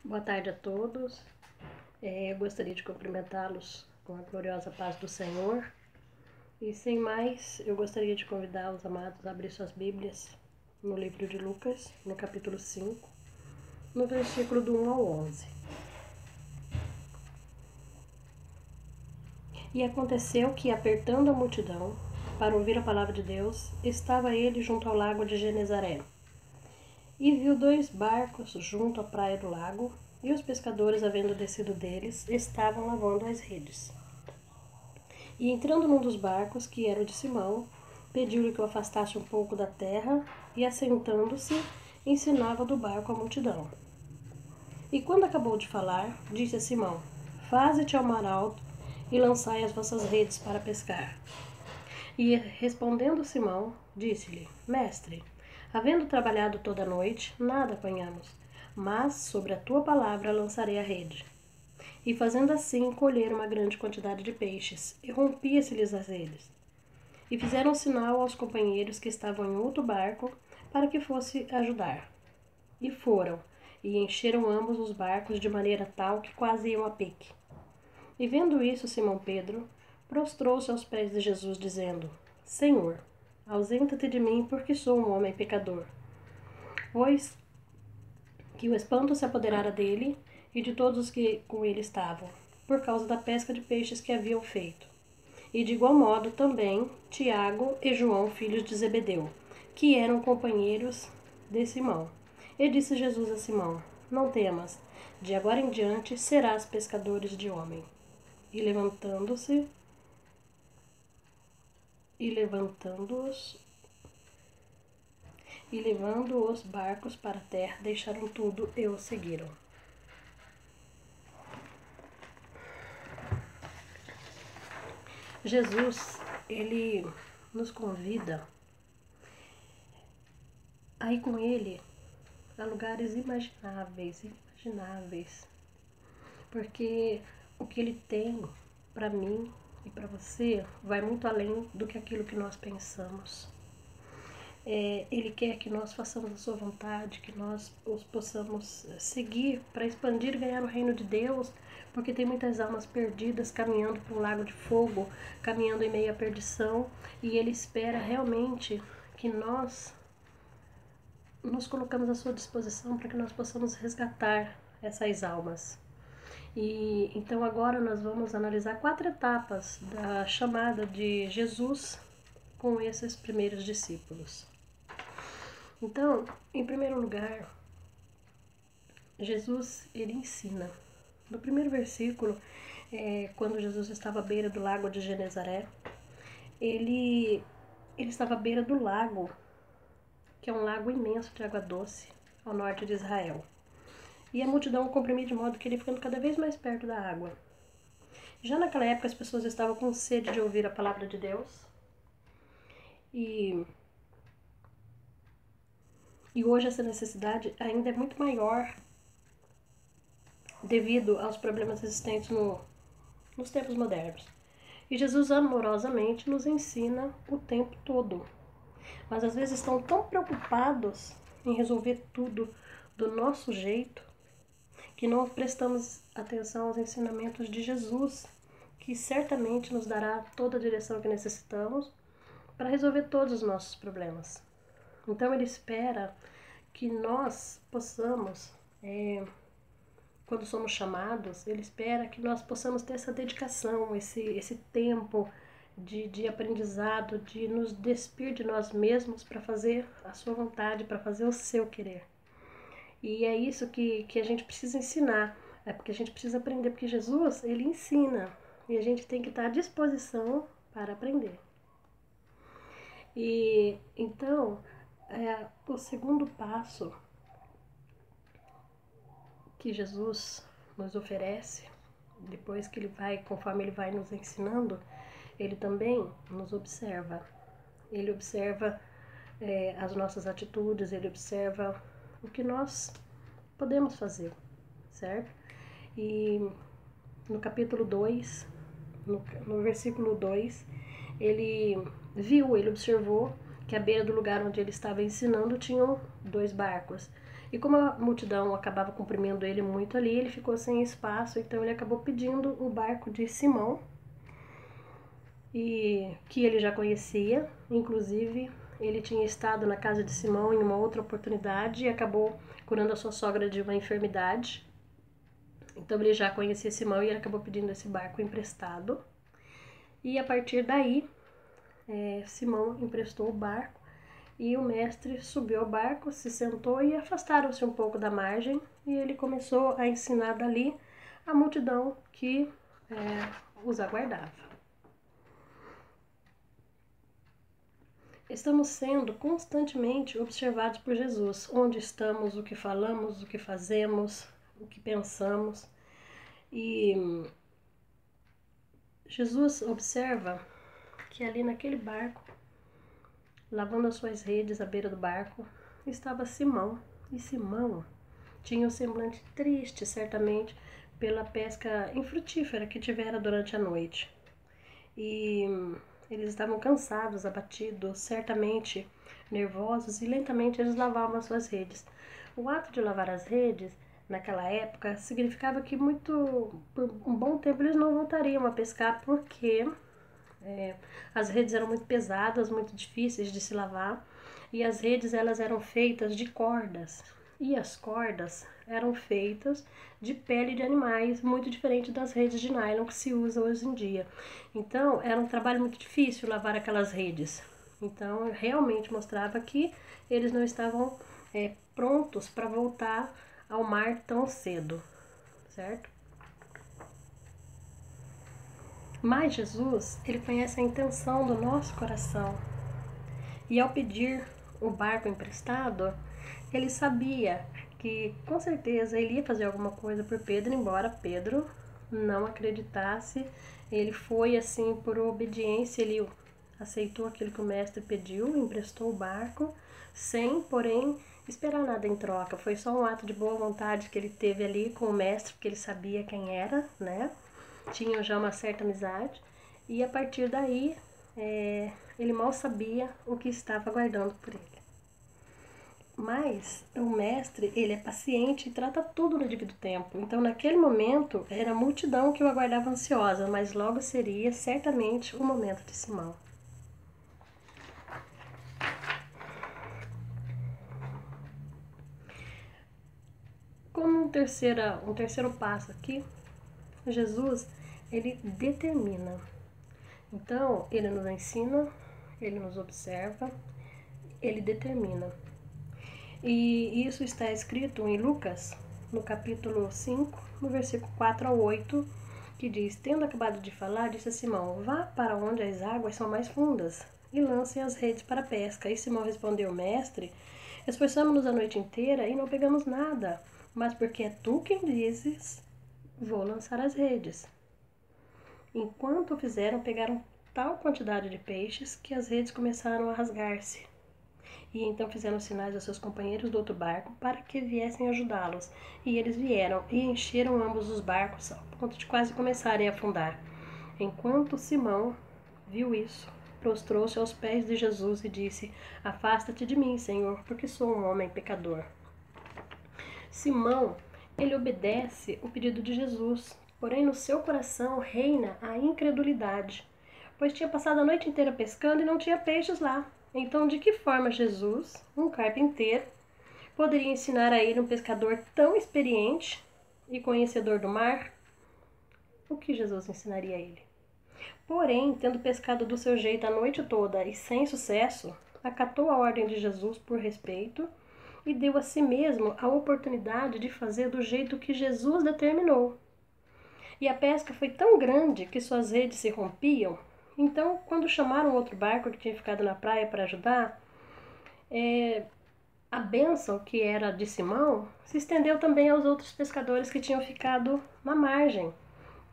Boa tarde a todos. Eu gostaria de cumprimentá-los com a gloriosa paz do Senhor. E sem mais, eu gostaria de convidar os amados a abrir suas Bíblias no livro de Lucas, no capítulo 5, no versículo do 1 ao 11. E aconteceu que, apertando a multidão para ouvir a palavra de Deus, estava ele junto ao lago de Genezaré. E viu 2 barcos junto à praia do lago, e os pescadores, havendo descido deles, estavam lavando as redes. E entrando num dos barcos, que era o de Simão, pediu-lhe que o afastasse um pouco da terra, e assentando-se, ensinava do barco a multidão. E quando acabou de falar, disse a Simão: Faze-te ao mar alto, e lançai as vossas redes para pescar. E respondendo Simão, disse-lhe: Mestre, havendo trabalhado toda a noite, nada apanhamos, mas sobre a tua palavra lançarei a rede. E fazendo assim, colheram uma grande quantidade de peixes, e rompia-se-lhes as redes. E fizeram sinal aos companheiros que estavam em outro barco, para que fosse ajudar. E foram, e encheram ambos os barcos de maneira tal que quase iam a pique. E vendo isso, Simão Pedro prostrou-se aos pés de Jesus, dizendo: Senhor, ausenta-te de mim, porque sou um homem pecador. Pois que o espanto se apoderara dele e de todos os que com ele estavam, por causa da pesca de peixes que haviam feito. E de igual modo também Tiago e João, filhos de Zebedeu, que eram companheiros de Simão. E disse Jesus a Simão: Não temas, de agora em diante serás pescadores de homem. E levando os barcos para a terra, deixaram tudo e o seguiram. Jesus, ele nos convida a ir com ele a lugares inimagináveis, porque o que ele tem para mim e para você vai muito além do que aquilo que nós pensamos. Ele quer que nós façamos a sua vontade, que nós os possamos seguir para expandir e ganhar o reino de Deus, porque tem muitas almas perdidas caminhando por um lago de fogo, caminhando em meio à perdição, e ele espera realmente que nós nos colocamos à sua disposição para que nós possamos resgatar essas almas. E então agora nós vamos analisar 4 etapas da chamada de Jesus com esses primeiros discípulos. Então, em primeiro lugar, Jesus, ele ensina. No primeiro versículo, quando Jesus estava à beira do lago de Genezaré, ele estava à beira do lago, que é um lago imenso de água doce, ao norte de Israel. E a multidão o comprimia de modo que ele ficando cada vez mais perto da água. Já naquela época, as pessoas estavam com sede de ouvir a palavra de Deus. E hoje essa necessidade ainda é muito maior devido aos problemas existentes nos tempos modernos. E Jesus amorosamente nos ensina o tempo todo. Mas às vezes estão tão preocupados em resolver tudo do nosso jeito que não prestamos atenção aos ensinamentos de Jesus, que certamente nos dará toda a direção que necessitamos para resolver todos os nossos problemas. Então ele espera que nós possamos, quando somos chamados, ele espera que nós possamos ter essa dedicação, esse tempo de aprendizado, de nos despir de nós mesmos para fazer a sua vontade, para fazer o seu querer. E é isso que a gente precisa ensinar, porque a gente precisa aprender, porque Jesus, ele ensina, e a gente tem que estar à disposição para aprender. E então, o segundo passo que Jesus nos oferece, depois que conforme ele vai nos ensinando, ele também nos observa. Ele observa as nossas atitudes, ele observa o que nós podemos fazer, certo? E no capítulo 2, no versículo 2, ele observou que à beira do lugar onde ele estava ensinando tinham 2 barcos. E como a multidão acabava comprimindo ele muito ali, ele ficou sem espaço, então ele acabou pedindo o barco de Simão, e que ele já conhecia. Inclusive, ele tinha estado na casa de Simão em uma outra oportunidade e acabou curando a sua sogra de uma enfermidade. Então ele já conhecia Simão e ele acabou pedindo esse barco emprestado. E a partir daí, Simão emprestou o barco e o mestre subiu ao barco, se sentou e afastaram-se um pouco da margem, e ele começou a ensinar dali a multidão que os aguardava. Estamos sendo constantemente observados por Jesus, onde estamos, o que falamos, o que fazemos, o que pensamos. E Jesus observa que ali naquele barco, lavando as suas redes à beira do barco, estava Simão. E Simão tinha um semblante triste, certamente, pela pesca infrutífera que tivera durante a noite. E eles estavam cansados, abatidos, certamente nervosos, e lentamente eles lavavam as suas redes. O ato de lavar as redes, naquela época, significava que por um bom tempo eles não voltariam a pescar, porque as redes eram muito pesadas, muito difíceis de se lavar, e as redes elas eram feitas de cordas, e as cordas eram feitas de pele de animais, muito diferente das redes de nylon que se usa hoje em dia. Então era um trabalho muito difícil lavar aquelas redes. Então realmente mostrava que eles não estavam prontos para voltar ao mar tão cedo, certo? Mas Jesus, ele conhece a intenção do nosso coração. E ao pedir o barco emprestado, ele sabia que com certeza ele ia fazer alguma coisa por Pedro, embora Pedro não acreditasse. Ele foi assim por obediência, ele aceitou aquilo que o mestre pediu, emprestou o barco, sem, porém, esperar nada em troca. Foi só um ato de boa vontade que ele teve ali com o mestre, porque ele sabia quem era, né? Tinham já uma certa amizade, e a partir daí ele mal sabia o que estava aguardando por ele. Mas o mestre, ele é paciente e trata tudo no devido tempo. Então naquele momento era a multidão que o aguardava ansiosa, mas logo seria certamente o momento de Simão. Como um terceiro passo aqui, Jesus, ele determina. Então, ele nos ensina, ele nos observa, ele determina. E isso está escrito em Lucas, no capítulo 5, no versículo 4 ao 8, que diz: Tendo acabado de falar, disse a Simão: Vá para onde as águas são mais fundas e lancem as redes para a pesca. E Simão respondeu: Mestre, esforçamo-nos a noite inteira e não pegamos nada, mas porque é tu quem dizes, vou lançar as redes. Enquanto o fizeram, pegaram tal quantidade de peixes que as redes começaram a rasgar-se. E então fizeram sinais aos seus companheiros do outro barco para que viessem ajudá-los. E eles vieram e encheram ambos os barcos ao ponto de quase começarem a afundar. Enquanto Simão viu isso, prostrou-se aos pés de Jesus e disse: Afasta-te de mim, Senhor, porque sou um homem pecador. Simão, ele obedece o pedido de Jesus, porém no seu coração reina a incredulidade, pois tinha passado a noite inteira pescando e não tinha peixes lá. Então, de que forma Jesus, um carpinteiro, poderia ensinar a ele, um pescador tão experiente e conhecedor do mar? O que Jesus ensinaria a ele? Porém, tendo pescado do seu jeito a noite toda e sem sucesso, acatou a ordem de Jesus por respeito e deu a si mesmo a oportunidade de fazer do jeito que Jesus determinou. E a pesca foi tão grande que suas redes se rompiam. Então, quando chamaram outro barco que tinha ficado na praia para ajudar, a bênção que era de Simão se estendeu também aos outros pescadores que tinham ficado na margem,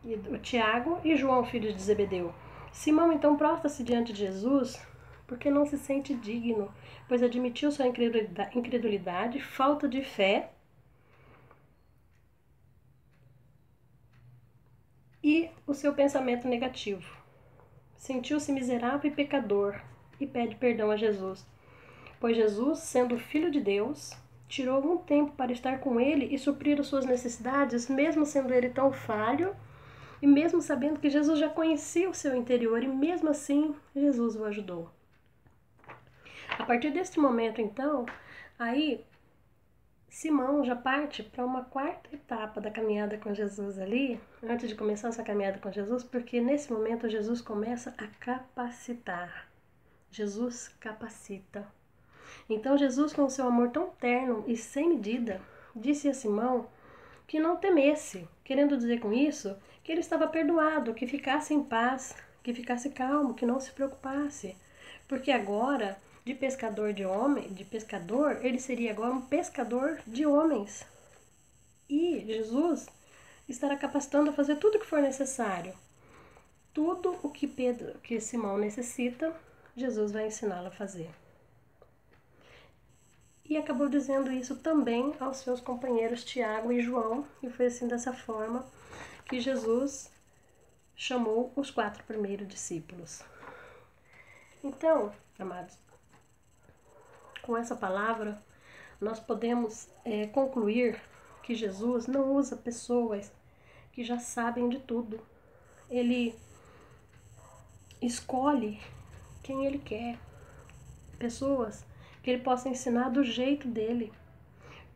o Tiago e João, filhos de Zebedeu. Simão então prostra-se diante de Jesus porque não se sente digno, pois admitiu sua incredulidade, falta de fé e o seu pensamento negativo. Sentiu-se miserável e pecador, e pede perdão a Jesus. Pois Jesus, sendo Filho de Deus, tirou algum tempo para estar com ele e suprir as suas necessidades, mesmo sendo ele tão falho, e mesmo sabendo que Jesus já conhecia o seu interior, e mesmo assim, Jesus o ajudou. A partir deste momento, então, aí Simão já parte para uma quarta etapa da caminhada com Jesus ali, antes de começar essa caminhada com Jesus, porque nesse momento Jesus começa a capacitar. Jesus capacita. Então Jesus, com seu amor tão terno e sem medida, disse a Simão que não temesse, querendo dizer com isso que ele estava perdoado, que ficasse em paz, que ficasse calmo, que não se preocupasse, porque agora de pescador ele seria agora um pescador de homens. E Jesus estará capacitando a fazer tudo o que for necessário. Tudo o que Simão necessita, Jesus vai ensiná-lo a fazer. E acabou dizendo isso também aos seus companheiros Tiago e João, e foi assim dessa forma que Jesus chamou os 4 primeiros discípulos. Então, amados, com essa palavra, nós podemos concluir que Jesus não usa pessoas que já sabem de tudo. Ele escolhe quem ele quer. Pessoas que ele possa ensinar do jeito dele.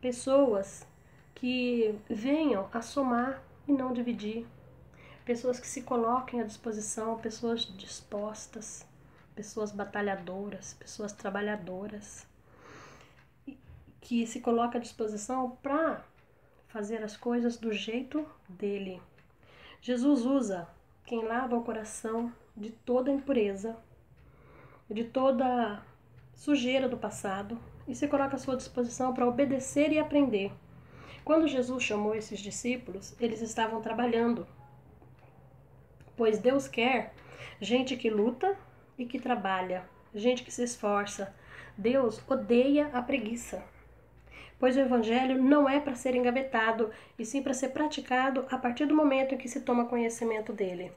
Pessoas que venham a somar e não dividir. Pessoas que se coloquem à disposição, pessoas dispostas, pessoas batalhadoras, pessoas trabalhadoras, que se coloca à disposição para fazer as coisas do jeito dele. Jesus usa quem lava o coração de toda impureza, de toda sujeira do passado e se coloca à sua disposição para obedecer e aprender. Quando Jesus chamou esses discípulos, eles estavam trabalhando, pois Deus quer gente que luta e que trabalha, gente que se esforça. Deus odeia a preguiça. Pois o Evangelho não é para ser engavetado, e sim para ser praticado a partir do momento em que se toma conhecimento dele.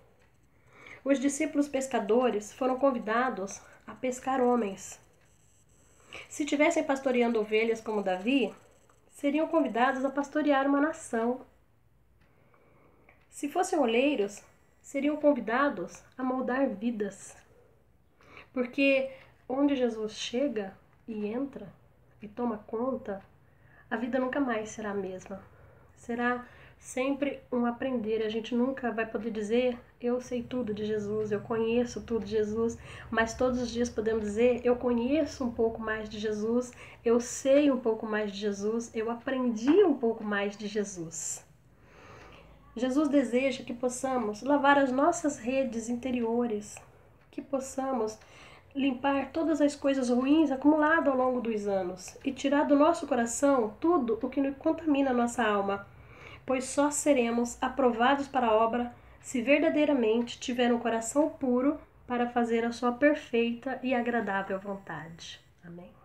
Os discípulos pescadores foram convidados a pescar homens. Se tivessem pastoreando ovelhas como Davi, seriam convidados a pastorear uma nação. Se fossem oleiros, seriam convidados a moldar vidas. Porque onde Jesus chega e entra e toma conta, a vida nunca mais será a mesma. Será sempre um aprender. A gente nunca vai poder dizer, eu sei tudo de Jesus, eu conheço tudo de Jesus, mas todos os dias podemos dizer, eu conheço um pouco mais de Jesus, eu sei um pouco mais de Jesus, eu aprendi um pouco mais de Jesus. Jesus deseja que possamos lavar as nossas redes interiores, que possamos limpar todas as coisas ruins acumuladas ao longo dos anos e tirar do nosso coração tudo o que contamina a nossa alma, pois só seremos aprovados para a obra se verdadeiramente tiver um coração puro para fazer a sua perfeita e agradável vontade. Amém.